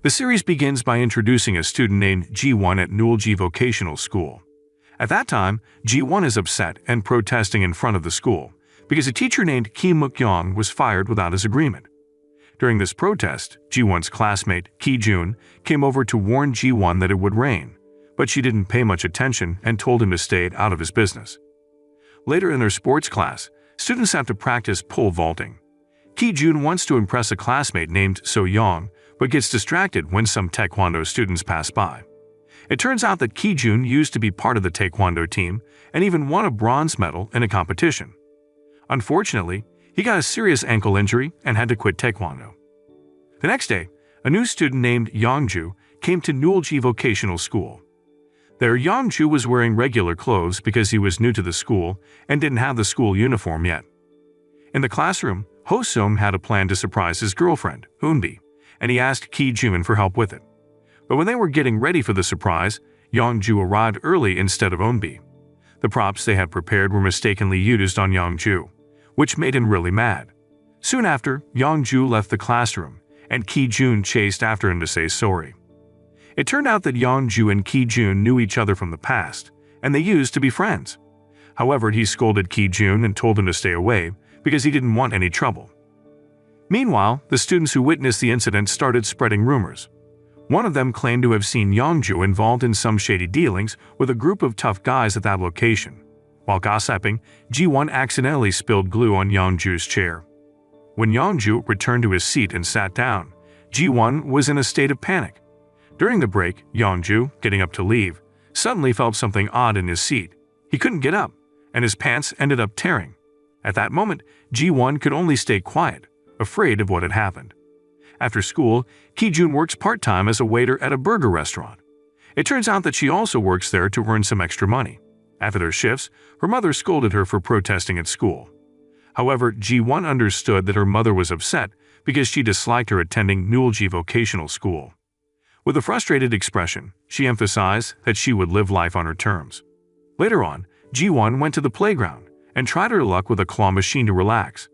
The series begins by introducing a student named Ji-won at Newell Vocational School. At that time, Ji-won is upset and protesting in front of the school because a teacher named Kim Muk-young was fired without his agreement. During this protest, Ji-won's classmate, Ki-jun, came over to warn Ji-won that it would rain, but she didn't pay much attention and told him to stay out of his business. Later in their sports class, students have to practice pole vaulting. Ki-jun wants to impress a classmate named So-young, but gets distracted when some taekwondo students pass by. It turns out that Ki-jun used to be part of the taekwondo team and even won a bronze medal in a competition. Unfortunately, he got a serious ankle injury and had to quit taekwondo. The next day, a new student named Youngju came to Newell Vocational School. There, Youngju was wearing regular clothes because he was new to the school and didn't have the school uniform yet. In the classroom, Ho-sung had a plan to surprise his girlfriend, Eunbi, and he asked Ki-jun for help with it. But when they were getting ready for the surprise, Youngju arrived early instead of Eunbi. The props they had prepared were mistakenly used on Youngju, which made him really mad. Soon after, Youngju left the classroom, and Ki-jun chased after him to say sorry. It turned out that Youngju and Ki-jun knew each other from the past, and they used to be friends. However, he scolded Ki-jun and told him to stay away because he didn't want any trouble. Meanwhile, the students who witnessed the incident started spreading rumors. One of them claimed to have seen Youngju involved in some shady dealings with a group of tough guys at that location. While gossiping, Ji-won accidentally spilled glue on Youngju's chair. When Youngju returned to his seat and sat down, Ji-won was in a state of panic. During the break, Youngju, getting up to leave, suddenly felt something odd in his seat. He couldn't get up, and his pants ended up tearing. At that moment, Ji-won could only stay quiet, afraid of what had happened. After school, Ki-jun works part-time as a waiter at a burger restaurant. It turns out that she also works there to earn some extra money. After their shifts, her mother scolded her for protesting at school. However, Ji-won understood that her mother was upset because she disliked her attending Newell Vocational School. With a frustrated expression, she emphasized that she would live life on her terms. Later on, Ji-won went to the playground and tried her luck with a claw machine to relax.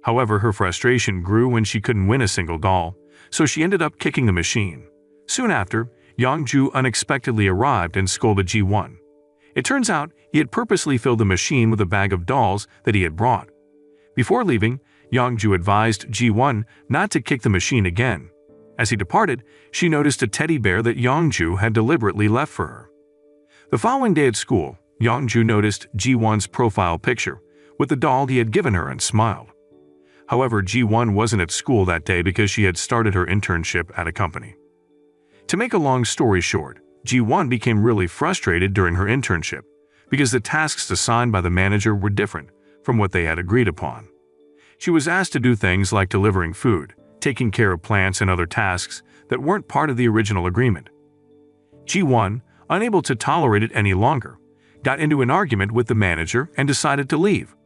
However, her frustration grew when she couldn't win a single doll, so she ended up kicking the machine. Soon after, Youngju unexpectedly arrived and scolded Ji-won. It turns out he had purposely filled the machine with a bag of dolls that he had brought. Before leaving, Youngju advised Ji-won not to kick the machine again. As he departed, she noticed a teddy bear that Youngju had deliberately left for her. The following day at school, Youngju noticed Ji-won's profile picture with the doll he had given her and smiled. However, Ji-won wasn't at school that day because she had started her internship at a company. To make a long story short, Ji-won became really frustrated during her internship because the tasks assigned by the manager were different from what they had agreed upon. She was asked to do things like delivering food, taking care of plants and other tasks that weren't part of the original agreement. Ji-won, unable to tolerate it any longer, got into an argument with the manager and decided to leave.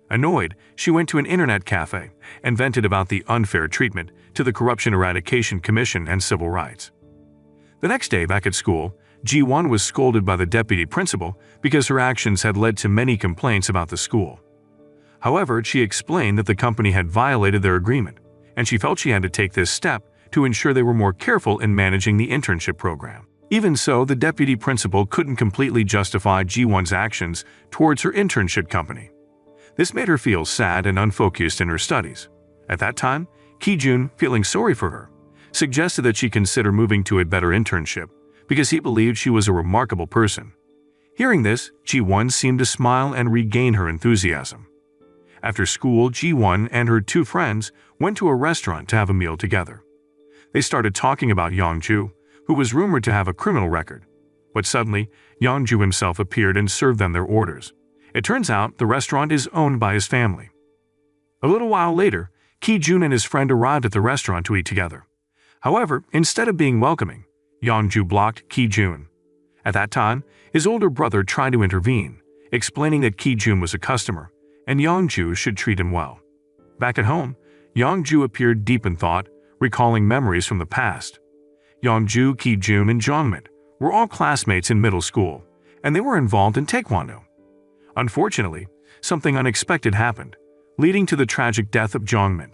Annoyed, she went to an internet cafe and vented about the unfair treatment to the Corruption Eradication Commission and civil rights. The next day back at school, Ji-won was scolded by the deputy principal because her actions had led to many complaints about the school. However, she explained that the company had violated their agreement, and she felt she had to take this step to ensure they were more careful in managing the internship program. Even so, the deputy principal couldn't completely justify Ji-won's actions towards her internship company. This made her feel sad and unfocused in her studies. At that time, Ki-jun, feeling sorry for her, suggested that she consider moving to a better internship because he believed she was a remarkable person. Hearing this, Ji-won seemed to smile and regain her enthusiasm. After school, Ji-won and her two friends went to a restaurant to have a meal together. They started talking about Youngju, who was rumored to have a criminal record. But suddenly, Youngju himself appeared and served them their orders. It turns out the restaurant is owned by his family. A little while later, Ki-jun and his friend arrived at the restaurant to eat together. However, instead of being welcoming, Youngju blocked Ki-jun. At that time, his older brother tried to intervene, explaining that Ki-jun was a customer and Youngju should treat him well. Back at home, Youngju appeared deep in thought, recalling memories from the past. Youngju, Ki-jun, and Jongmin were all classmates in middle school, and they were involved in taekwondo. Unfortunately, something unexpected happened, leading to the tragic death of Jongmin.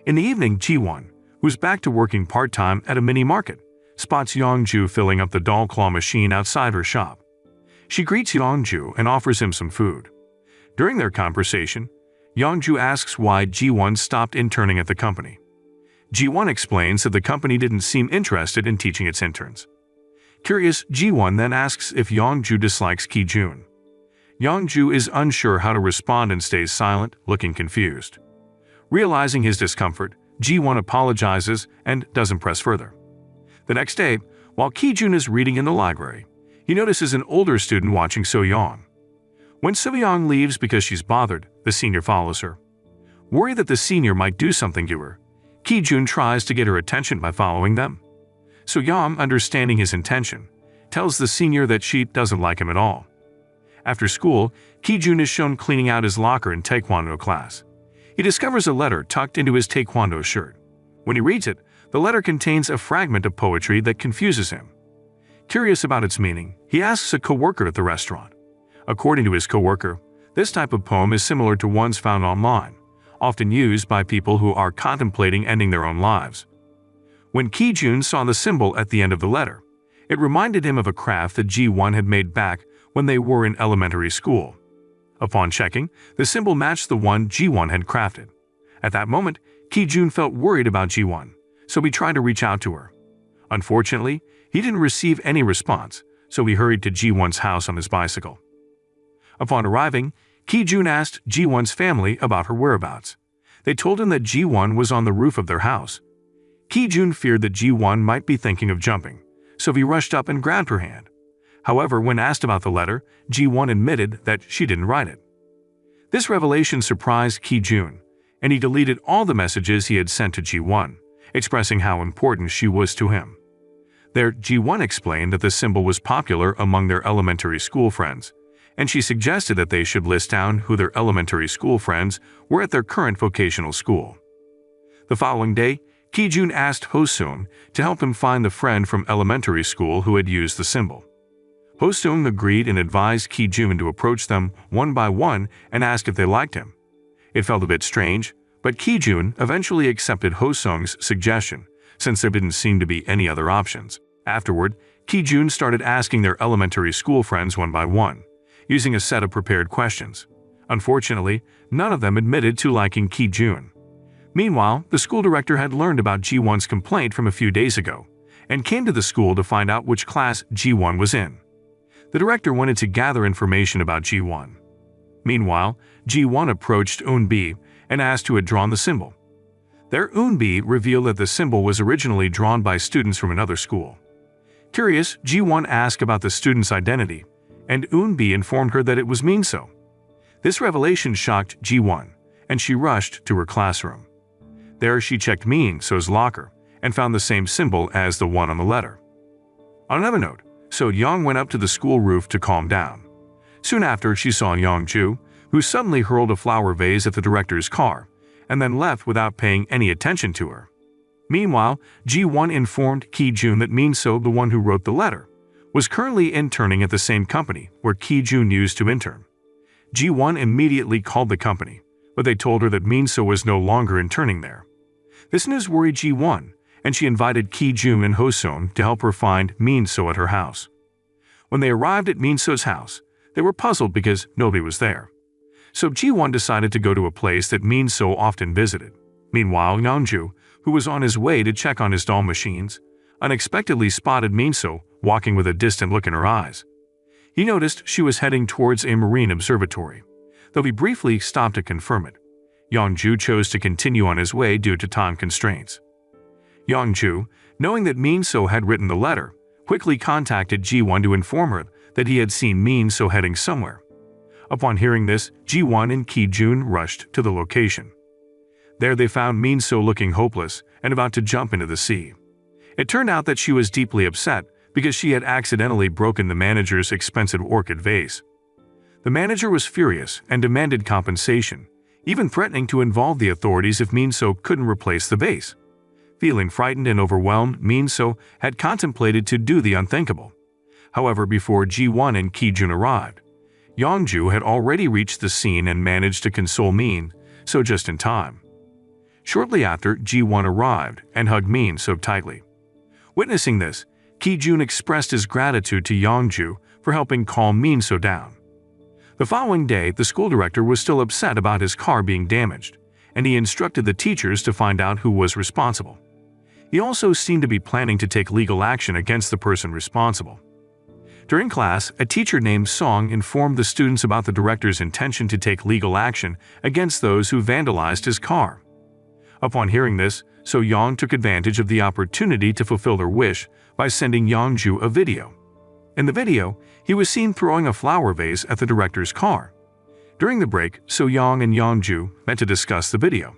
In the evening, Ji-won, who's back to working part-time at a mini-market, spots Yongju filling up the doll claw machine outside her shop. She greets Yongju and offers him some food. During their conversation, Yongju asks why Ji-won stopped interning at the company. Ji-won explains that the company didn't seem interested in teaching its interns. Curious, Ji-won then asks if Yongju dislikes Ki-jun. Yongju is unsure how to respond and stays silent, looking confused. Realizing his discomfort, Ji-won apologizes and doesn't press further. The next day, while Ki-jun is reading in the library, he notices an older student watching So-young. When So-young leaves because she's bothered, the senior follows her. Worried that the senior might do something to her, Ki-jun tries to get her attention by following them. So-young, understanding his intention, tells the senior that she doesn't like him at all. After school, Ki-jun is shown cleaning out his locker in Taekwondo class. He discovers a letter tucked into his Taekwondo shirt. When he reads it, the letter contains a fragment of poetry that confuses him. Curious about its meaning, he asks a co-worker at the restaurant. According to his co-worker, this type of poem is similar to ones found online, often used by people who are contemplating ending their own lives. When Ki-jun saw the symbol at the end of the letter, it reminded him of a craft that Ji-won had made back when they were in elementary school. Upon checking, the symbol matched the one Ji-won had crafted. At that moment, Ki-jun felt worried about Ji-won, so he tried to reach out to her. Unfortunately, he didn't receive any response, so he hurried to Ji-won's house on his bicycle. Upon arriving, Ki-jun asked Ji-won's family about her whereabouts. They told him that Ji-won was on the roof of their house. Ki-jun feared that Ji-won might be thinking of jumping, so he rushed up and grabbed her hand. However, when asked about the letter, Ji-won admitted that she didn't write it. This revelation surprised Ki-jun, and he deleted all the messages he had sent to Ji-won, expressing how important she was to him. There, Ji-won explained that the symbol was popular among their elementary school friends, and she suggested that they should list down who their elementary school friends were at their current vocational school. The following day, Ki-jun asked Ho-seung to help him find the friend from elementary school who had used the symbol. Ho-seung agreed and advised Ki-jun to approach them one by one and ask if they liked him. It felt a bit strange, but Ki-jun eventually accepted Ho-seung's suggestion, since there didn't seem to be any other options. Afterward, Ki-jun started asking their elementary school friends one by one, using a set of prepared questions. Unfortunately, none of them admitted to liking Ki-jun. Meanwhile, the school director had learned about Ji-won's complaint from a few days ago, and came to the school to find out which class Ji-won was in. The director wanted to gather information about Ji-won. Meanwhile, Ji-won approached Eun-bi and asked who had drawn the symbol. There, Eun-bi revealed that the symbol was originally drawn by students from another school. Curious, Ji-won asked about the student's identity, and Eun-bi informed her that it was Min-so. This revelation shocked Ji-won, and she rushed to her classroom. There, she checked Min-so's locker and found the same symbol as the one on the letter. On another note, So-young went up to the school roof to calm down. Soon after, she saw Yongju, who suddenly hurled a flower vase at the director's car, and then left without paying any attention to her. Meanwhile, Ji-won informed Ki-jun that Min-so, the one who wrote the letter, was currently interning at the same company where Ki-jun used to intern. Ji-won immediately called the company, but they told her that Min-so was no longer interning there. This news worried Ji-won, and she invited Ki-jun and Ho-seung to help her find Min-so at her house. When they arrived at Min-so's house, they were puzzled because nobody was there. So Ji-won decided to go to a place that Min-so often visited. Meanwhile, Yongju, who was on his way to check on his doll machines, unexpectedly spotted Min-so walking with a distant look in her eyes. He noticed she was heading towards a marine observatory. Though he briefly stopped to confirm it, Yongju chose to continue on his way due to time constraints. Yongju, knowing that Min-so had written the letter, quickly contacted Ji-won to inform her that he had seen Min-so heading somewhere. Upon hearing this, Ji-won and Ki-jun rushed to the location. There they found Min-so looking hopeless and about to jump into the sea. It turned out that she was deeply upset because she had accidentally broken the manager's expensive orchid vase. The manager was furious and demanded compensation, even threatening to involve the authorities if Min-so couldn't replace the vase. Feeling frightened and overwhelmed, Min-so had contemplated to do the unthinkable. However, before Ji-won and Ki-jun arrived, Yongju had already reached the scene and managed to console Min-so just in time. Shortly after, Ji-won arrived and hugged Min so tightly. Witnessing this, Ki-jun expressed his gratitude to Yongju for helping calm Min so down. The following day, the school director was still upset about his car being damaged, and he instructed the teachers to find out who was responsible. He also seemed to be planning to take legal action against the person responsible. During class, a teacher named Song informed the students about the director's intention to take legal action against those who vandalized his car. Upon hearing this, So-young took advantage of the opportunity to fulfill her wish by sending Yongju a video. In the video, he was seen throwing a flower vase at the director's car. During the break, So-young and Yongju met to discuss the video.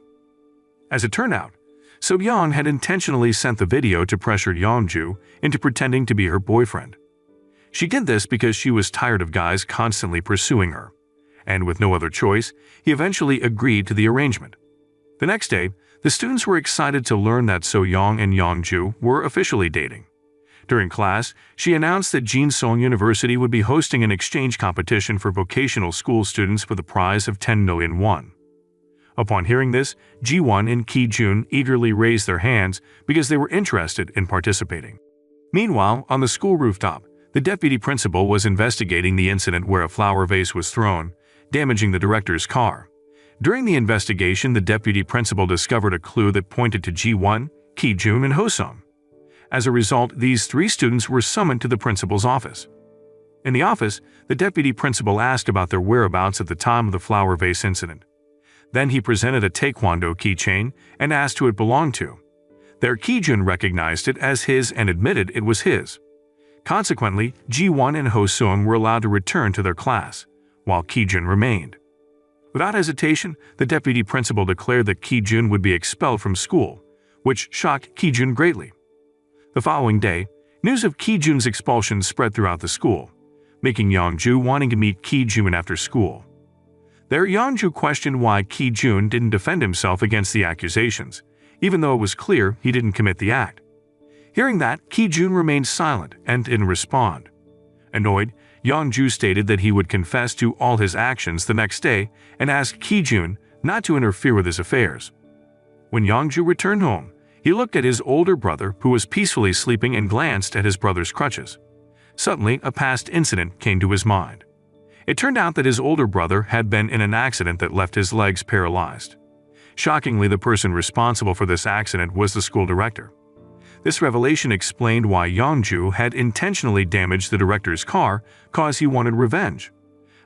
As it turned out, So-young had intentionally sent the video to pressure Yongju into pretending to be her boyfriend. She did this because she was tired of guys constantly pursuing her, and with no other choice, he eventually agreed to the arrangement. The next day, the students were excited to learn that So-young and Yongju were officially dating. During class, she announced that Jinsong University would be hosting an exchange competition for vocational school students with a prize of 10 million won. Upon hearing this, Ji-won and Ki-jun eagerly raised their hands because they were interested in participating. Meanwhile, on the school rooftop, the deputy principal was investigating the incident where a flower vase was thrown, damaging the director's car. During the investigation, the deputy principal discovered a clue that pointed to Ji-won, Ki-jun, and Ho-sung. As a result, these three students were summoned to the principal's office. In the office, the deputy principal asked about their whereabouts at the time of the flower vase incident. Then he presented a taekwondo keychain and asked who it belonged to. Their Ki-jun recognized it as his and admitted it was his. Consequently, Ji-won and Ho-sung were allowed to return to their class, while Ki-jun remained. Without hesitation, the deputy principal declared that Ki-jun would be expelled from school, which shocked Ki-jun greatly. The following day, news of Ki-jun's expulsion spread throughout the school, making Yongju wanting to meet Ki-jun after school. There, Yongju questioned why Ki-jun didn't defend himself against the accusations, even though it was clear he didn't commit the act. Hearing that, Ki-jun remained silent and didn't respond. Annoyed, Yongju stated that he would confess to all his actions the next day and asked Ki-jun not to interfere with his affairs. When Yongju returned home, he looked at his older brother who was peacefully sleeping and glanced at his brother's crutches. Suddenly, a past incident came to his mind. It turned out that his older brother had been in an accident that left his legs paralyzed. Shockingly, the person responsible for this accident was the school director. This revelation explained why Yongju had intentionally damaged the director's car because he wanted revenge.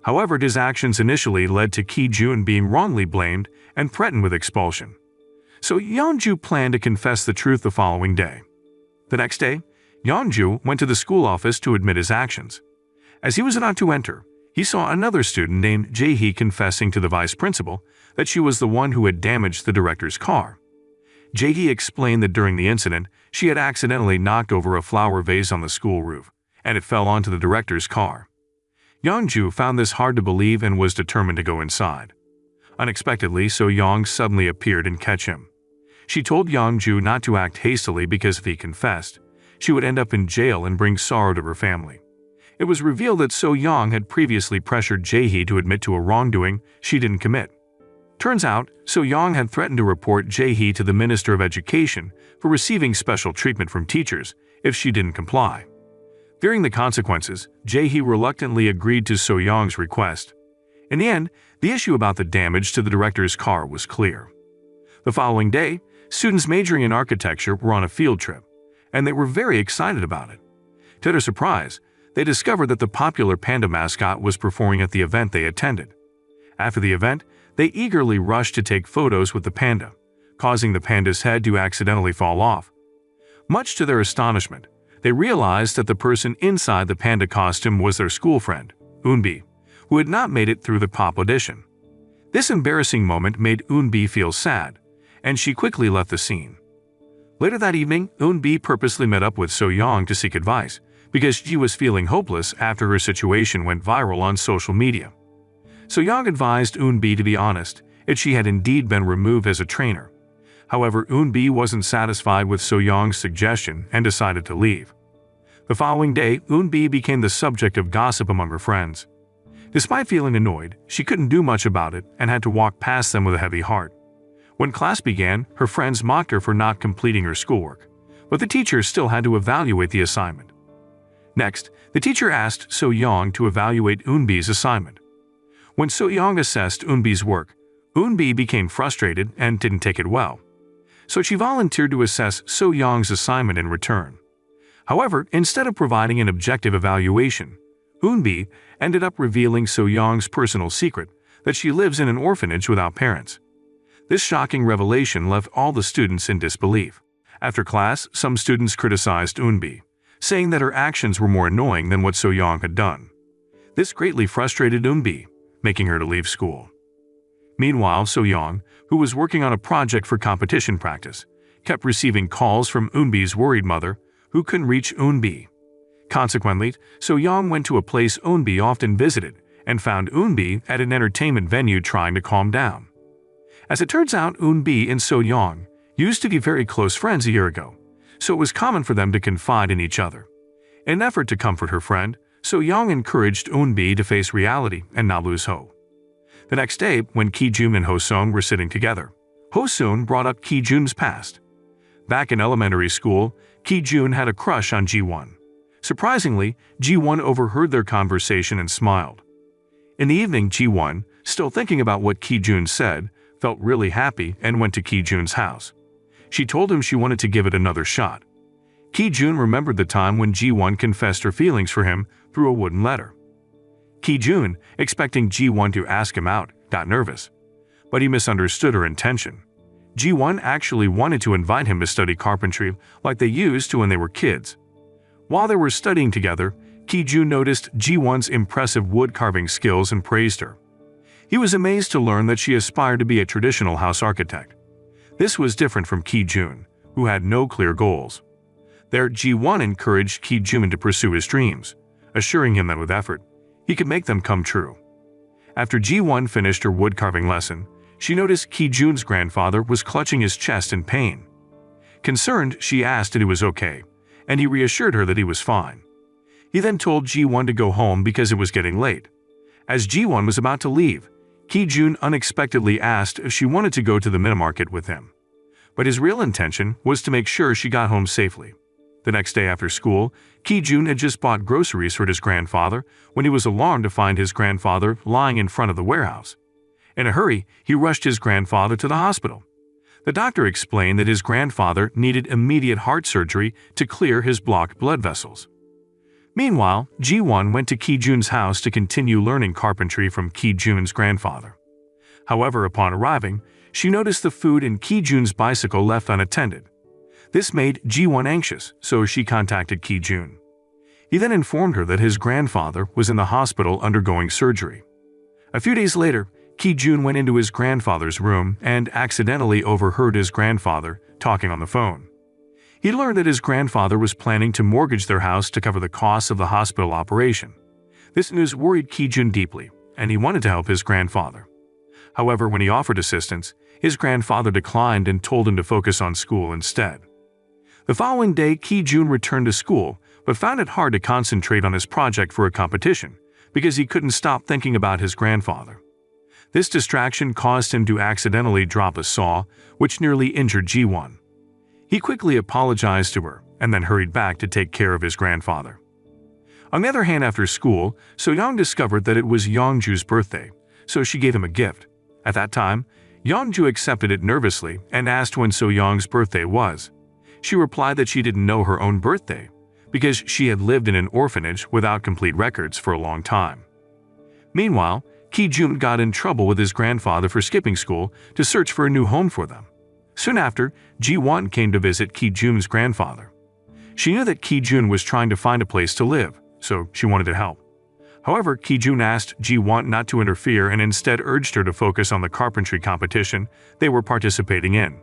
However, his actions initially led to Ki-jun being wrongly blamed and threatened with expulsion. So Yongju planned to confess the truth the following day. The next day, Yongju went to the school office to admit his actions. As he was about to enter, he saw another student named Jae-hee confessing to the vice principal that she was the one who had damaged the director's car. Jae-hee explained that during the incident, she had accidentally knocked over a flower vase on the school roof, and it fell onto the director's car. Yongju found this hard to believe and was determined to go inside. Unexpectedly, So-young suddenly appeared and catch him. She told Yongju not to act hastily because if he confessed, she would end up in jail and bring sorrow to her family. It was revealed that So-young had previously pressured Jae-hee to admit to a wrongdoing she didn't commit. Turns out, So-young had threatened to report Jae-hee to the Minister of Education for receiving special treatment from teachers if she didn't comply. Fearing the consequences, Jae-hee reluctantly agreed to So-young's request. In the end, the issue about the damage to the director's car was clear. The following day, students majoring in architecture were on a field trip, and they were very excited about it. To their surprise, they discovered that the popular panda mascot was performing at the event they attended. After the event, they eagerly rushed to take photos with the panda, causing the panda's head to accidentally fall off. Much to their astonishment, they realized that the person inside the panda costume was their school friend, Eunbi, who had not made it through the pop audition. This embarrassing moment made Eunbi feel sad, and she quickly left the scene. Later that evening, Eunbi purposely met up with So-young to seek advice because she was feeling hopeless after her situation went viral on social media. So-young advised Eunbi to be honest, if she had indeed been removed as a trainer. However, Eunbi wasn't satisfied with So-young's suggestion and decided to leave. The following day, Eunbi became the subject of gossip among her friends. Despite feeling annoyed, she couldn't do much about it and had to walk past them with a heavy heart. When class began, her friends mocked her for not completing her schoolwork, but the teacher still had to evaluate the assignment. Next, the teacher asked So-young to evaluate Eunbi's assignment. When So-young assessed Eunbi's work, Eunbi became frustrated and didn't take it well. So she volunteered to assess So-young's assignment in return. However, instead of providing an objective evaluation, Eunbi ended up revealing So-young's personal secret that she lives in an orphanage without parents. This shocking revelation left all the students in disbelief. After class, some students criticized Eunbi, saying that her actions were more annoying than what So-young had done. This greatly frustrated Eunbi, making her to leave school. Meanwhile, So-young, who was working on a project for competition practice, kept receiving calls from Eunbi's worried mother, who couldn't reach Eunbi. Consequently, So-young went to a place Eunbi often visited and found Eunbi at an entertainment venue trying to calm down. As it turns out, Eunbi and So-young used to be very close friends a year ago, so it was common for them to confide in each other. In an effort to comfort her friend, So-young encouraged Eunbi to face reality and not lose hope. The next day, when Ki-jun and Ho-seung were sitting together, Ho-seung brought up Ki-jun's past. Back in elementary school, Ki-jun had a crush on Ji-won. Surprisingly, Ji-won overheard their conversation and smiled. In the evening, Ji-won, still thinking about what Ki-jun said, felt really happy and went to Ki-jun's house. She told him she wanted to give it another shot. Ki-jun remembered the time when Ji-won confessed her feelings for him through a wooden letter. Ki-jun, expecting Ji-won to ask him out, got nervous. But he misunderstood her intention. Ji-won actually wanted to invite him to study carpentry like they used to when they were kids. While they were studying together, Ki-jun noticed Ji-won's impressive wood-carving skills and praised her. He was amazed to learn that she aspired to be a traditional house architect. This was different from Ki-jun, who had no clear goals. There, Ji-won encouraged Ki-jun to pursue his dreams, assuring him that with effort, he could make them come true. After Ji-won finished her wood-carving lesson, she noticed Ki-jun's grandfather was clutching his chest in pain. Concerned, she asked if he was okay, and he reassured her that he was fine. He then told Ji-won to go home because it was getting late. As Ji-won was about to leave, Ki-jun unexpectedly asked if she wanted to go to the minimarket with him. But his real intention was to make sure she got home safely. The next day after school, Ki-jun had just bought groceries for his grandfather when he was alarmed to find his grandfather lying in front of the warehouse. In a hurry, he rushed his grandfather to the hospital. The doctor explained that his grandfather needed immediate heart surgery to clear his blocked blood vessels. Meanwhile, Ji-won went to Ki-jun's house to continue learning carpentry from Ki-jun's grandfather. However, upon arriving, she noticed the food in Ki-jun's bicycle left unattended. This made Ji-won anxious, so she contacted Ki-jun. He then informed her that his grandfather was in the hospital undergoing surgery. A few days later, Ki-jun went into his grandfather's room and accidentally overheard his grandfather talking on the phone. He learned that his grandfather was planning to mortgage their house to cover the costs of the hospital operation. This news worried Ki-jun deeply, and he wanted to help his grandfather. However, when he offered assistance, his grandfather declined and told him to focus on school instead. The following day, Ki-jun returned to school, but found it hard to concentrate on his project for a competition because he couldn't stop thinking about his grandfather. This distraction caused him to accidentally drop a saw, which nearly injured Ji-won. He quickly apologized to her and then hurried back to take care of his grandfather. On the other hand, after school, So-young discovered that it was Yeongju's birthday, so she gave him a gift. At that time, Yeongju accepted it nervously and asked when So-young's birthday was. She replied that she didn't know her own birthday because she had lived in an orphanage without complete records for a long time. Meanwhile, Ki-jun got in trouble with his grandfather for skipping school to search for a new home for them. Soon after, Ji-won came to visit Ki-jun's grandfather. She knew that Ki-jun was trying to find a place to live, so she wanted to help. However, Ki-jun asked Ji-won not to interfere and instead urged her to focus on the carpentry competition they were participating in.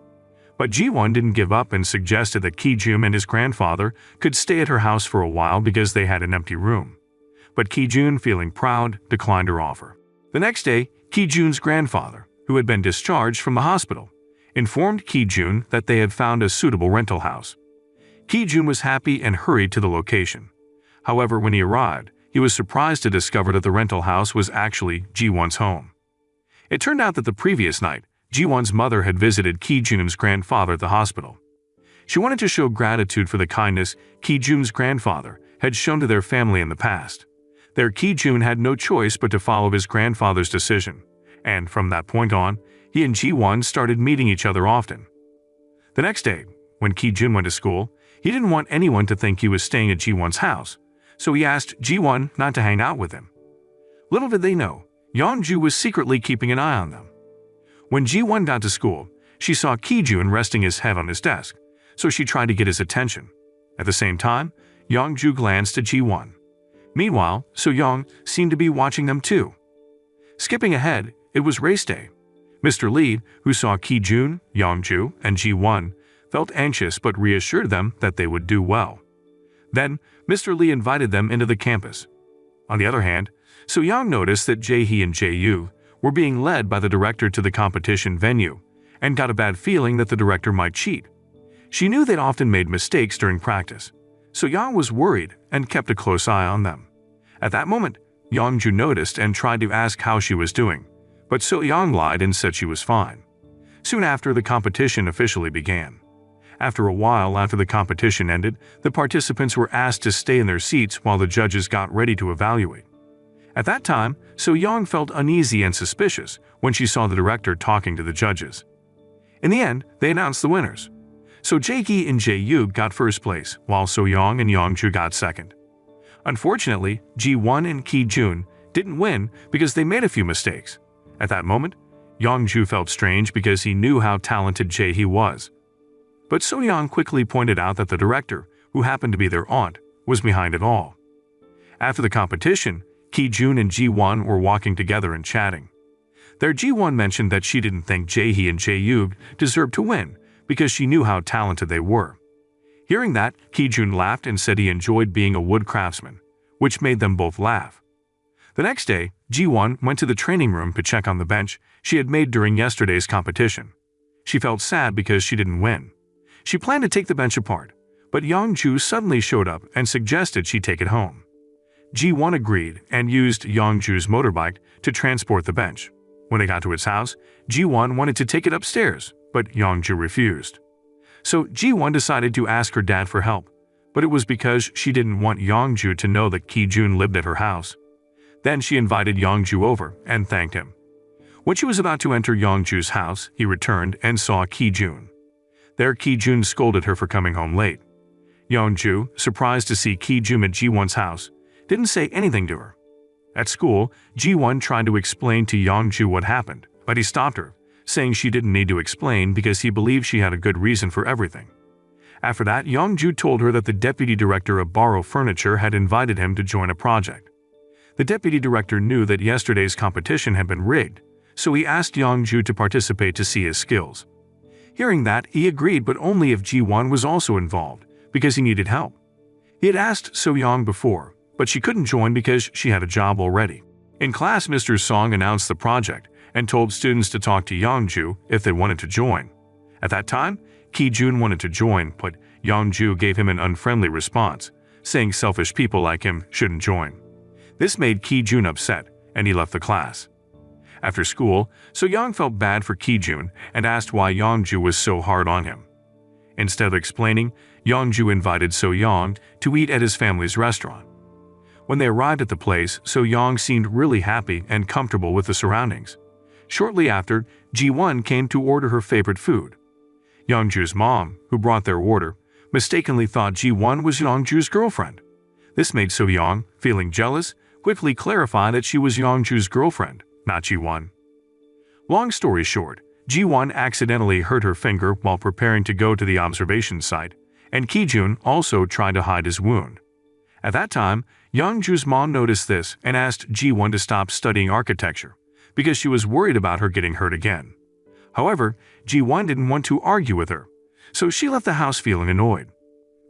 But Ji-won didn't give up and suggested that Ki-jun and his grandfather could stay at her house for a while because they had an empty room. But Ki-jun, feeling proud, declined her offer. The next day, Ki-jun's grandfather, who had been discharged from the hospital, informed Ki-jun that they had found a suitable rental house. Ki-jun was happy and hurried to the location. However, when he arrived, he was surprised to discover that the rental house was actually Ji-won's home. It turned out that the previous night, Ji-won's mother had visited Ki-jun's grandfather at the hospital. She wanted to show gratitude for the kindness Ki-jun's grandfather had shown to their family in the past. Their Ki-jun had no choice but to follow his grandfather's decision, and from that point on, he and Ji-won started meeting each other often. The next day, when Ki-jun went to school, he didn't want anyone to think he was staying at Ji-won's house, so he asked Ji-won not to hang out with him. Little did they know, Yeonju was secretly keeping an eye on them. When Ji-won got to school, she saw Ki-jun resting his head on his desk, so she tried to get his attention. At the same time, Yeonju glanced at Ji-won. Meanwhile, So-young seemed to be watching them too. Skipping ahead, it was race day. Mr. Lee, who saw Ki-jun, Yeonju, and Ji-won, felt anxious but reassured them that they would do well. Then, Mr. Lee invited them into the campus. On the other hand, So-young noticed that Jae-hee and Jae-yu were being led by the director to the competition venue, and got a bad feeling that the director might cheat. She knew they'd often made mistakes during practice, so Yeon was worried and kept a close eye on them. At that moment, Yeonju noticed and tried to ask how she was doing, but So-young lied and said she was fine. Soon after, the competition officially began. After a while after the competition ended, the participants were asked to stay in their seats while the judges got ready to evaluate. At that time, So-young felt uneasy and suspicious when she saw the director talking to the judges. In the end, they announced the winners. So Jae-hee and Jae-yu got first place, while So-young and Yeonju got second. Unfortunately, Ji-won and Ki-jun didn't win because they made a few mistakes. At that moment, Yeonju felt strange because he knew how talented Jae-hee was. But So-young quickly pointed out that the director, who happened to be their aunt, was behind it all. After the competition, Ki-jun and Ji-won were walking together and chatting. Their Ji-won mentioned that she didn't think Jae-hee and Jae-yu deserved to win because she knew how talented they were. Hearing that, Ki-jun laughed and said he enjoyed being a wood craftsman, which made them both laugh. The next day, Ji-won went to the training room to check on the bench she had made during yesterday's competition. She felt sad because she didn't win. She planned to take the bench apart, but Yeonju suddenly showed up and suggested she take it home. Ji-won agreed and used Yeonju's motorbike to transport the bench. When they got to its house, Ji-won wanted to take it upstairs, but Yeonju refused. So Ji-won decided to ask her dad for help, but it was because she didn't want Yeonju to know that Ki-jun lived at her house. Then she invited Yeonju over and thanked him. When she was about to enter Yeonju's house, he returned and saw Ki-jun. There, Ki-jun scolded her for coming home late. Yeonju, surprised to see Ki-jun at Ji-won's house, didn't say anything to her. At school, Ji-won tried to explain to Yeonju what happened, but he stopped her, saying she didn't need to explain because he believed she had a good reason for everything. After that, Yeonju told her that the deputy director of Borrow Furniture had invited him to join a project. The deputy director knew that yesterday's competition had been rigged, so he asked Yeonju to participate to see his skills. Hearing that, he agreed, but only if Ji-won was also involved, because he needed help. He had asked So-young before, but she couldn't join because she had a job already. In class, Mr. Song announced the project and told students to talk to Yeonju if they wanted to join. At that time, Ki-jun wanted to join, but Yeonju gave him an unfriendly response, saying selfish people like him shouldn't join. This made Ki-jun upset, and he left the class. After school, So-young felt bad for Ki-jun and asked why Yeonju was so hard on him. Instead of explaining, Yeonju invited So-young to eat at his family's restaurant. When they arrived at the place, So-young seemed really happy and comfortable with the surroundings. Shortly after, Ji-won came to order her favorite food. Yeonju's mom, who brought their order, mistakenly thought Ji-won was Yeonju's girlfriend. This made So-young, feeling jealous, quickly clarify that she was Yeonju's girlfriend, not Ji-won. Long story short, Ji-won accidentally hurt her finger while preparing to go to the observation site, and Ki-jun also tried to hide his wound. At that time, Yeonju's mom noticed this and asked Ji-won to stop studying architecture, because she was worried about her getting hurt again. However, Ji-won didn't want to argue with her, so she left the house feeling annoyed.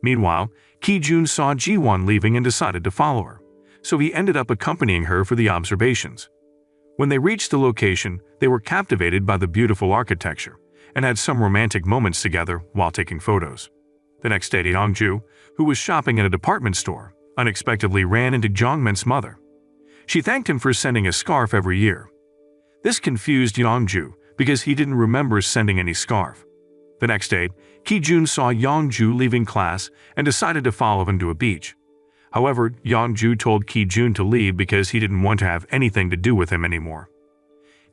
Meanwhile, Ki-jun saw Ji-won leaving and decided to follow her, so he ended up accompanying her for the observations. When they reached the location, they were captivated by the beautiful architecture and had some romantic moments together while taking photos. The next day, Yeonju, who was shopping at a department store, unexpectedly ran into Jongmin's mother. She thanked him for sending a scarf every year. This confused Yeonju because he didn't remember sending any scarf. The next day, Ki-jun saw Yongju leaving class and decided to follow him to a beach. However, Yongju told Ki-jun to leave because he didn't want to have anything to do with him anymore.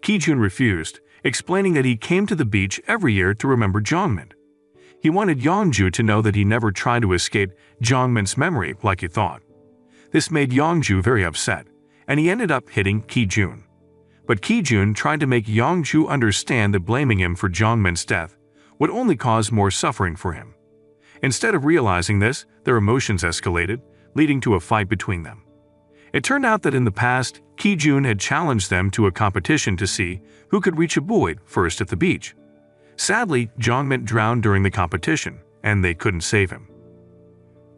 Ki-jun refused, explaining that he came to the beach every year to remember Jongmin. He wanted Yongju to know that he never tried to escape Jongmin's memory like he thought. This made Yongju very upset, and he ended up hitting Ki-jun. But Ki-jun tried to make Yongju understand that blaming him for Jongmin's death would only cause more suffering for him. Instead of realizing this, their emotions escalated, leading to a fight between them. It turned out that in the past, Ki-jun had challenged them to a competition to see who could reach a buoy first at the beach. Sadly, Jongmin drowned during the competition, and they couldn't save him.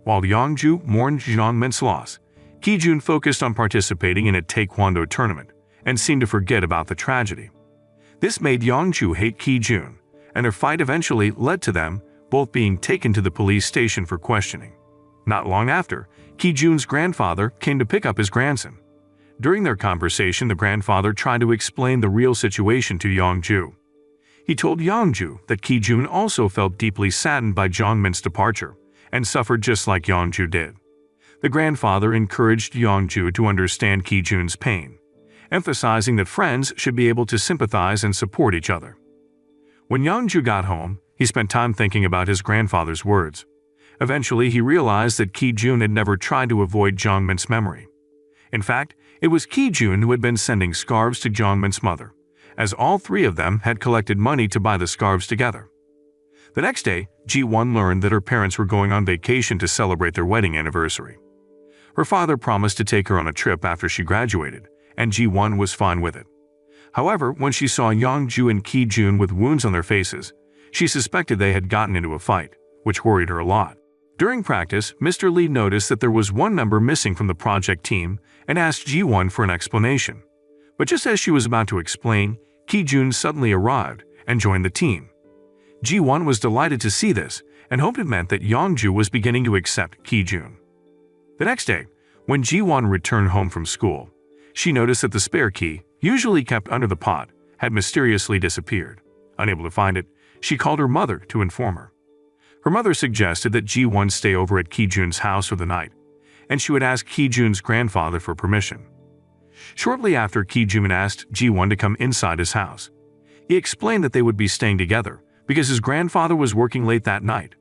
While Yongju mourned Jongmin's loss, Ki-jun focused on participating in a taekwondo tournament and seemed to forget about the tragedy. This made Yongju hate Ki-jun, and their fight eventually led to them both being taken to the police station for questioning. Not long after, Ki-jun's grandfather came to pick up his grandson. During their conversation, the grandfather tried to explain the real situation to Yongju. He told Yongju that Ki-jun also felt deeply saddened by Jongmin's departure and suffered just like Yongju did. The grandfather encouraged Yongju to understand Ki-jun's pain, emphasizing that friends should be able to sympathize and support each other. When Yongju got home, he spent time thinking about his grandfather's words. Eventually, he realized that Ki-jun had never tried to avoid Jongmin's memory. In fact, it was Ki-jun who had been sending scarves to Jongmin's mother, as all three of them had collected money to buy the scarves together. The next day, Ji-won learned that her parents were going on vacation to celebrate their wedding anniversary. Her father promised to take her on a trip after she graduated, and Ji-won was fine with it. However, when she saw Yongju and Ki-jun with wounds on their faces, she suspected they had gotten into a fight, which worried her a lot. During practice, Mr. Lee noticed that there was one member missing from the project team and asked Ji-won for an explanation. But just as she was about to explain, Ki-jun suddenly arrived and joined the team. Ji-won was delighted to see this and hoped it meant that Yongju was beginning to accept Ki-jun. The next day, when Ji-won returned home from school, she noticed that the spare key, usually kept under the pot, had mysteriously disappeared. Unable to find it, she called her mother to inform her. Her mother suggested that Ji-won stay over at Ki-jun's house for the night, and she would ask Ki-jun's grandfather for permission. Shortly after, Ki-jun asked Ji-won to come inside his house. He explained that they would be staying together because his grandfather was working late that night.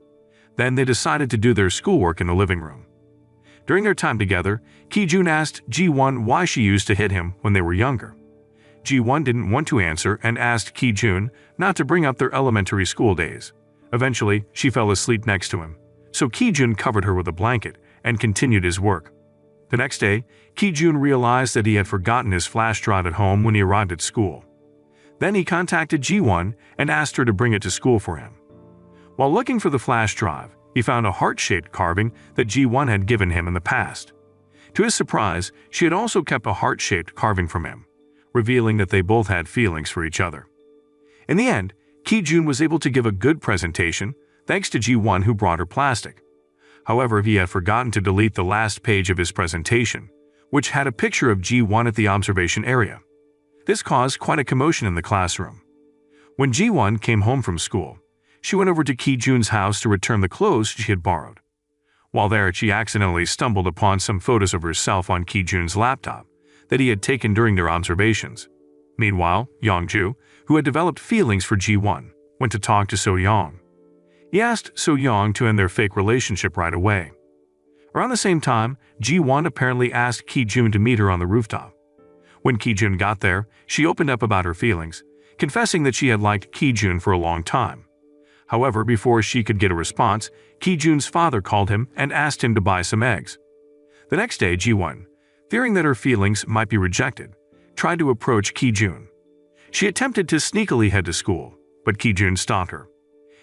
Then they decided to do their schoolwork in the living room. During their time together, Ki-jun asked Ji-won why she used to hit him when they were younger. Ji-won didn't want to answer and asked Ki-jun not to bring up their elementary school days. Eventually, she fell asleep next to him, so Ki-jun covered her with a blanket and continued his work. The next day, Ki-jun realized that he had forgotten his flash drive at home when he arrived at school. Then he contacted Ji-won and asked her to bring it to school for him. While looking for the flash drive, he found a heart-shaped carving that Ji-won had given him in the past. To his surprise, she had also kept a heart-shaped carving from him, revealing that they both had feelings for each other. In the end, Ki-jun was able to give a good presentation thanks to Ji-won, who brought her plastic. However, he had forgotten to delete the last page of his presentation, which had a picture of Ji-won at the observation area. This caused quite a commotion in the classroom. When Ji-won came home from school, she went over to Ki-jun's house to return the clothes she had borrowed. While there, she accidentally stumbled upon some photos of herself on Ki-jun's laptop that he had taken during their observations. Meanwhile, Yongju, who had developed feelings for Ji-won, went to talk to So-young. He asked So-young to end their fake relationship right away. Around the same time, Ji-won apparently asked Ki-jun to meet her on the rooftop. When Ki-jun got there, she opened up about her feelings, confessing that she had liked Ki-jun for a long time. However, before she could get a response, Ki-jun's father called him and asked him to buy some eggs. The next day, Ji-won, fearing that her feelings might be rejected, tried to approach Ki-jun. She attempted to sneakily head to school, but Ki-jun stopped her.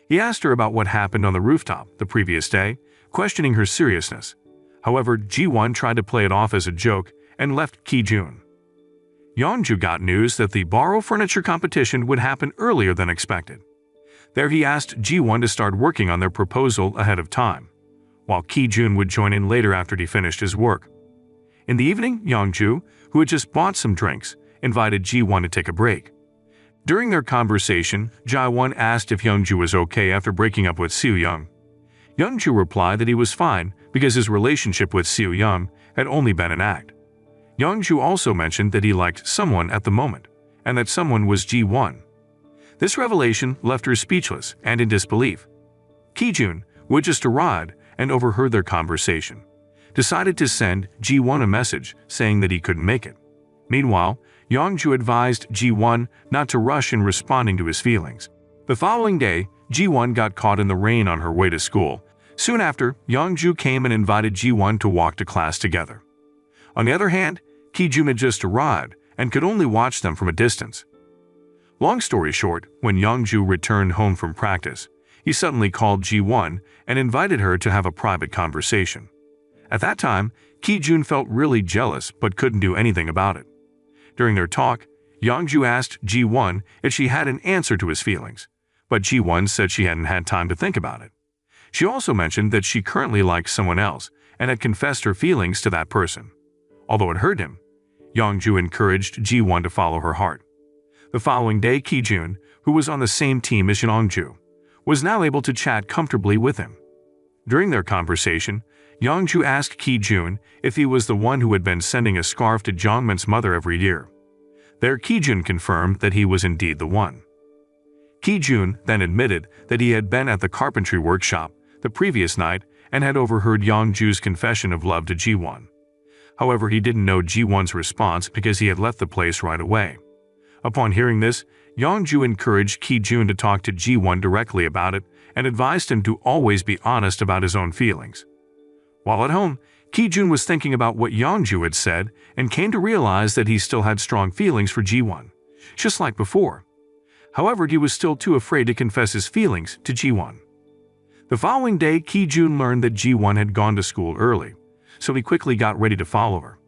He asked her about what happened on the rooftop the previous day, questioning her seriousness. However, Ji-won tried to play it off as a joke and left Ki-jun. Yongju got news that the borrow furniture competition would happen earlier than expected. There he asked Ji-won to start working on their proposal ahead of time, while Ki-jun would join in later after he finished his work. In the evening, Yongju, who had just bought some drinks, invited Ji-won to take a break. During their conversation, Ji-won asked if Youngju was okay after breaking up with Soo-young. Youngju replied that he was fine because his relationship with Soo-young had only been an act. Youngju also mentioned that he liked someone at the moment, and that someone was Ji-won. This revelation left her speechless and in disbelief. Ki-jun, who had just arrived and overheard their conversation, decided to send Ji-won a message saying that he couldn't make it. Meanwhile, Youngju advised Ji-won not to rush in responding to his feelings. The following day, Ji-won got caught in the rain on her way to school. Soon after, Youngju came and invited Ji-won to walk to class together. On the other hand, Ki-jun had just arrived and could only watch them from a distance. Long story short, when Youngju returned home from practice, he suddenly called Ji-won and invited her to have a private conversation. At that time, Ki-jun felt really jealous but couldn't do anything about it. During their talk, Youngju asked Ji-won if she had an answer to his feelings, but Ji-won said she hadn't had time to think about it. She also mentioned that she currently liked someone else and had confessed her feelings to that person. Although it hurt him, Youngju encouraged Ji-won to follow her heart. The following day, Ki-jun, who was on the same team as Youngju, was now able to chat comfortably with him. During their conversation, Youngju asked Ki-jun if he was the one who had been sending a scarf to Jongmin's mother every year. There, Ki-jun confirmed that he was indeed the one. Ki-jun then admitted that he had been at the carpentry workshop the previous night and had overheard Youngju's confession of love to Ji-won. However, he didn't know Ji-won's response because he had left the place right away. Upon hearing this, Youngju encouraged Ki-jun to talk to Ji-won directly about it and advised him to always be honest about his own feelings. While at home, Ki-jun was thinking about what Youngju had said and came to realize that he still had strong feelings for Ji-won, just like before. However, he was still too afraid to confess his feelings to Ji-won. The following day, Ki-jun learned that Ji-won had gone to school early, so he quickly got ready to follow her.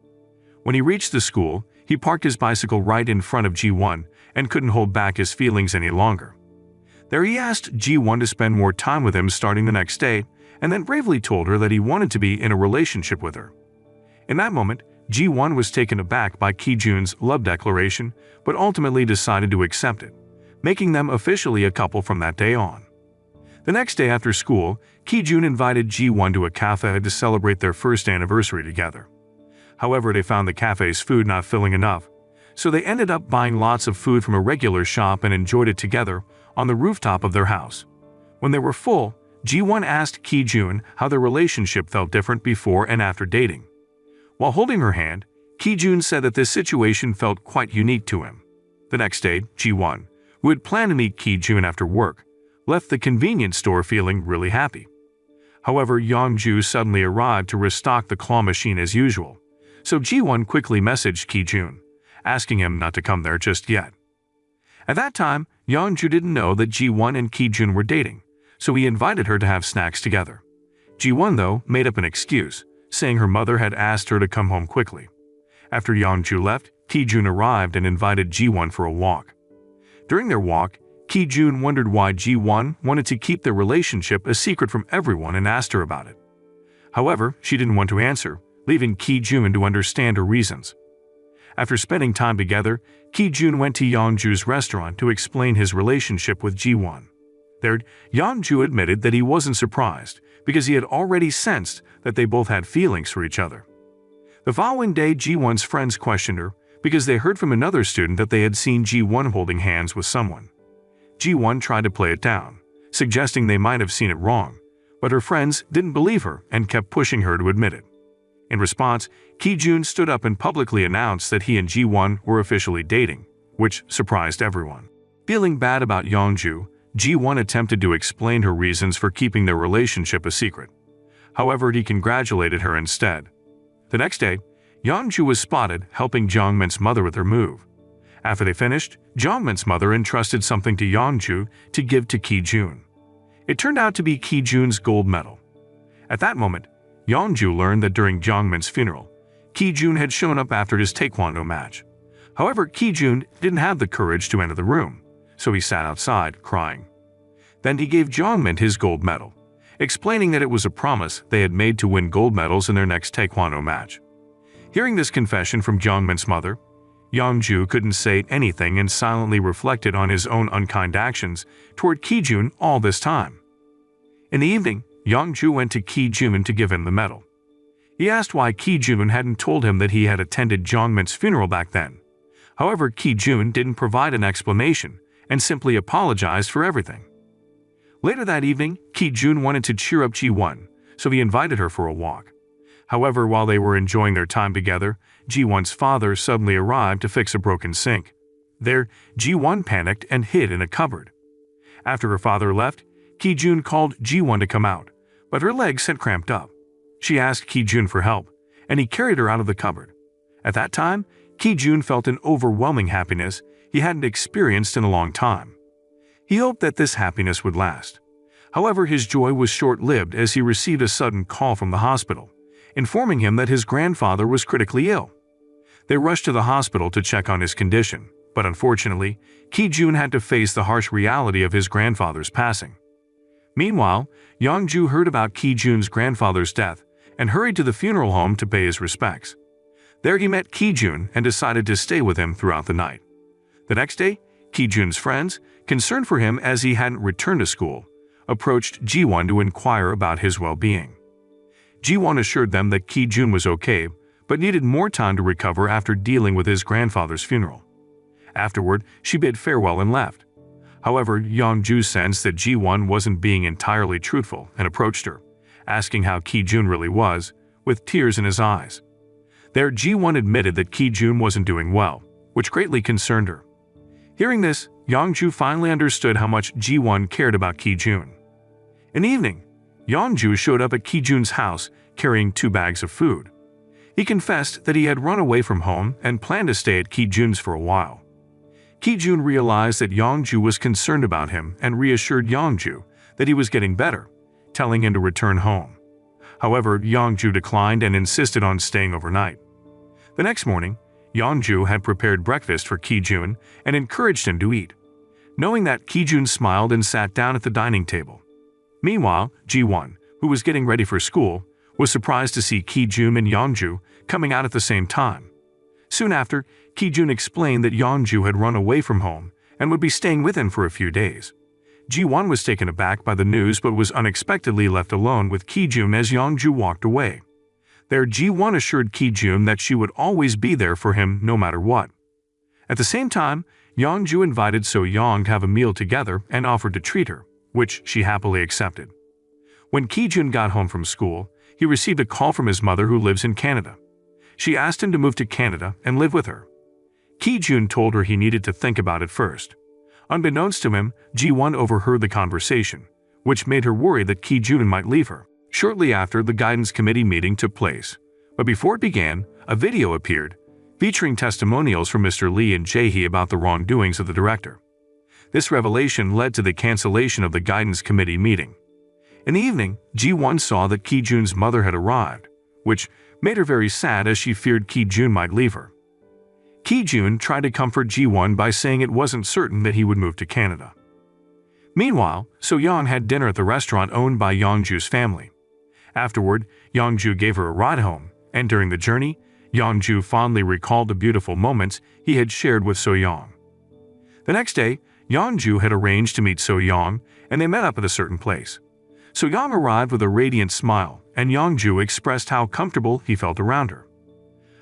When he reached the school, he parked his bicycle right in front of Ji-won and couldn't hold back his feelings any longer. There he asked Ji-won to spend more time with him starting the next day, and then bravely told her that he wanted to be in a relationship with her. In that moment, Ji-won was taken aback by Ki-jun's love declaration, but ultimately decided to accept it, making them officially a couple from that day on. The next day after school, Ki-jun invited Ji-won to a cafe to celebrate their first anniversary together. However, they found the cafe's food not filling enough, so they ended up buying lots of food from a regular shop and enjoyed it together on the rooftop of their house. When they were full, Ji-won asked Ki-jun how their relationship felt different before and after dating. While holding her hand, Ki-jun said that this situation felt quite unique to him. The next day, Ji-won, who had planned to meet Ki-jun after work, left the convenience store feeling really happy. However, Youngju suddenly arrived to restock the claw machine as usual, so Ji-won quickly messaged Ki-jun, asking him not to come there just yet. At that time, Youngju didn't know that Ji-won and Ki-jun were dating, so he invited her to have snacks together. Ji-won, though, made up an excuse, saying her mother had asked her to come home quickly. After Youngju left, Ki-jun arrived and invited Ji-won for a walk. During their walk, Ki-jun wondered why Ji-won wanted to keep their relationship a secret from everyone and asked her about it. However, she didn't want to answer, leaving Ki-jun to understand her reasons. After spending time together, Ki-jun went to Youngju's restaurant to explain his relationship with Ji-won. There, Youngju admitted that he wasn't surprised because he had already sensed that they both had feelings for each other. The following day, Ji-won's friends questioned her because they heard from another student that they had seen Ji-won holding hands with someone. Ji-won tried to play it down, suggesting they might have seen it wrong, but her friends didn't believe her and kept pushing her to admit it. In response, Ki-jun stood up and publicly announced that he and Ji-won were officially dating, which surprised everyone. Feeling bad about Youngju, Ji-won attempted to explain her reasons for keeping their relationship a secret. However, he congratulated her instead. The next day, Youngju was spotted helping Jongmin's mother with her move. After they finished, Jongmin's mother entrusted something to Youngju to give to Ki-jun. It turned out to be Ki-jun's gold medal. At that moment, Youngju learned that during Jongmin's funeral, Ki-jun had shown up after his taekwondo match. However, Ki-jun didn't have the courage to enter the room, so he sat outside, crying. Then he gave Jongmin his gold medal, explaining that it was a promise they had made to win gold medals in their next taekwondo match. Hearing this confession from Jongmin's mother, Yongju couldn't say anything and silently reflected on his own unkind actions toward Ki-jun all this time. In the evening, Yongju went to Ki-jun to give him the medal. He asked why Ki-jun hadn't told him that he had attended Jongmin's funeral back then. However, Ki-jun didn't provide an explanation and simply apologized for everything. Later that evening, Ki-jun wanted to cheer up Ji-won, so he invited her for a walk. However, while they were enjoying their time together, Ji-won's father suddenly arrived to fix a broken sink. There, Ji-won panicked and hid in a cupboard. After her father left, Ki-jun called Ji-won to come out, but her legs had cramped up. She asked Ki-jun for help, and he carried her out of the cupboard. At that time, Ki-jun felt an overwhelming happiness he hadn't experienced in a long time. He hoped that this happiness would last. However, his joy was short-lived as he received a sudden call from the hospital, informing him that his grandfather was critically ill. They rushed to the hospital to check on his condition, but unfortunately, Ki-jun had to face the harsh reality of his grandfather's passing. Meanwhile, Yongju heard about Ki-jun's grandfather's death and hurried to the funeral home to pay his respects. There he met Ki-jun and decided to stay with him throughout the night. The next day, Ki-jun's friends, concerned for him as he hadn't returned to school, approached Ji-won to inquire about his well-being. Ji-won assured them that Ki-jun was okay, but needed more time to recover after dealing with his grandfather's funeral. Afterward, she bid farewell and left. However, Yongju sensed that Ji-won wasn't being entirely truthful and approached her, asking how Ki-jun really was, with tears in his eyes. There, Ji-won admitted that Ki-jun wasn't doing well, which greatly concerned her. Hearing this, Yongju finally understood how much Ji-won cared about Ki-jun. In the evening, Yongju showed up at Ki-jun's house carrying 2 bags of food. He confessed that he had run away from home and planned to stay at Ki-jun's for a while. Ki-jun realized that Yongju was concerned about him and reassured Yongju that he was getting better, telling him to return home. However, Yongju declined and insisted on staying overnight. The next morning, Yongju had prepared breakfast for Ki-jun and encouraged him to eat. Knowing that, Ki-jun smiled and sat down at the dining table. Meanwhile, Ji-won, who was getting ready for school, was surprised to see Ki-jun and Yongju coming out at the same time. Soon after, Ki-jun explained that Yongju had run away from home and would be staying with him for a few days. Ji-won was taken aback by the news but was unexpectedly left alone with Ki-jun as Yongju walked away. There, Ji-won assured Ki-jun that she would always be there for him no matter what. At the same time, Yongju invited So-young to have a meal together and offered to treat her, which she happily accepted. When Ki-jun got home from school, he received a call from his mother who lives in Canada. She asked him to move to Canada and live with her. Ki-jun told her he needed to think about it first. Unbeknownst to him, Ji-won overheard the conversation, which made her worry that Ki-jun might leave her. Shortly after, the guidance committee meeting took place, but before it began, a video appeared, featuring testimonials from Mr. Lee and Jae-hee about the wrongdoings of the director. This revelation led to the cancellation of the guidance committee meeting. In the evening, Ji-won saw that Ki-jun's mother had arrived, which made her very sad as she feared Ki-jun might leave her. Ki-jun tried to comfort Ji-won by saying it wasn't certain that he would move to Canada. Meanwhile, So-young had dinner at the restaurant owned by Yongju's family. Afterward, Yongju gave her a ride home, and during the journey, Yongju fondly recalled the beautiful moments he had shared with So-young. The next day, Yongju had arranged to meet So-young, and they met up at a certain place. So-young arrived with a radiant smile, and Yongju expressed how comfortable he felt around her.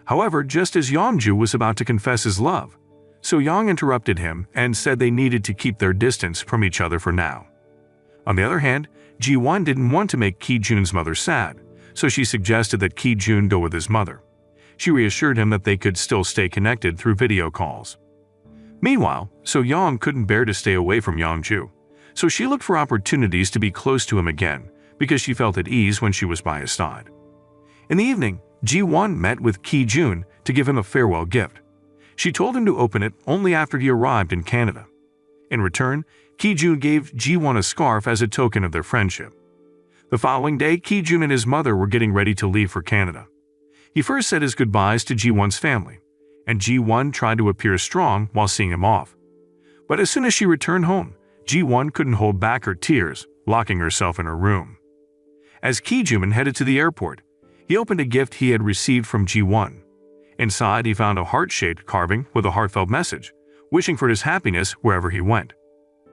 However, just as Yongju was about to confess his love, So-young interrupted him and said they needed to keep their distance from each other for now. On the other hand, Ji-won didn't want to make Ki-jun's mother sad, so she suggested that Ki-jun go with his mother. She reassured him that they could still stay connected through video calls. Meanwhile, So-young couldn't bear to stay away from Yongju, so she looked for opportunities to be close to him again because she felt at ease when she was by his side. In the evening, Ji-won met with Ki-jun to give him a farewell gift. She told him to open it only after he arrived in Canada. In return, Ki-jun gave Ji-won a scarf as a token of their friendship. The following day, Ki-jun and his mother were getting ready to leave for Canada. He first said his goodbyes to Ji-won's family, and Ji-won tried to appear strong while seeing him off. But as soon as she returned home, Ji-won couldn't hold back her tears, locking herself in her room. As Ki-jun headed to the airport, he opened a gift he had received from Ji-won. Inside, he found a heart-shaped carving with a heartfelt message, wishing for his happiness wherever he went.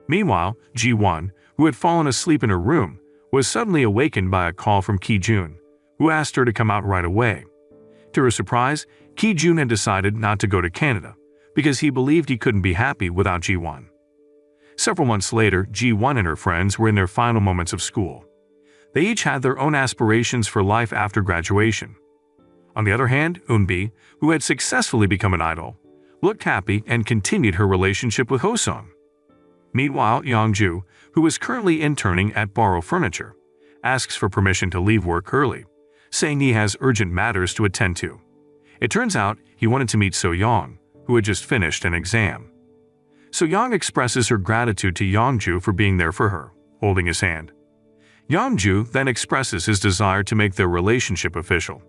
Meanwhile, Ji-won, who had fallen asleep in her room, was suddenly awakened by a call from Ki-jun, who asked her to come out right away. To her surprise, Ki-jun had decided not to go to Canada because he believed he couldn't be happy without Ji-won. Several months later, Ji-won and her friends were in their final moments of school. They each had their own aspirations for life after graduation. On the other hand, Eunbi, who had successfully become an idol, looked happy and continued her relationship with Hosung. Meanwhile, Youngju, who is currently interning at Borrow Furniture, asks for permission to leave work early, saying he has urgent matters to attend to. It turns out he wanted to meet So-young, who had just finished an exam. So-young expresses her gratitude to Youngju for being there for her, holding his hand. Youngju then expresses his desire to make their relationship official.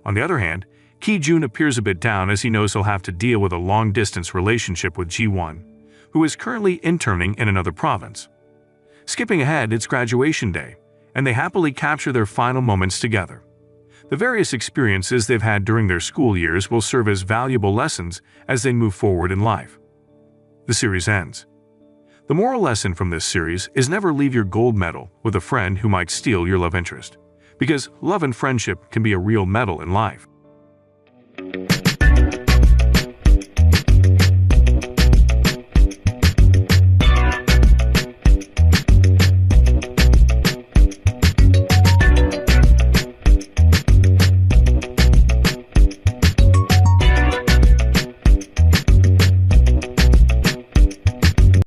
On the other hand, Ki-jun appears a bit down as he knows he'll have to deal with a long-distance relationship with Ji-won, who is currently interning in another province. Skipping ahead, it's graduation day, and they happily capture their final moments together. The various experiences they've had during their school years will serve as valuable lessons as they move forward in life. The series ends. The moral lesson from this series is never leave your gold medal with a friend who might steal your love interest, because love and friendship can be a real medal in life.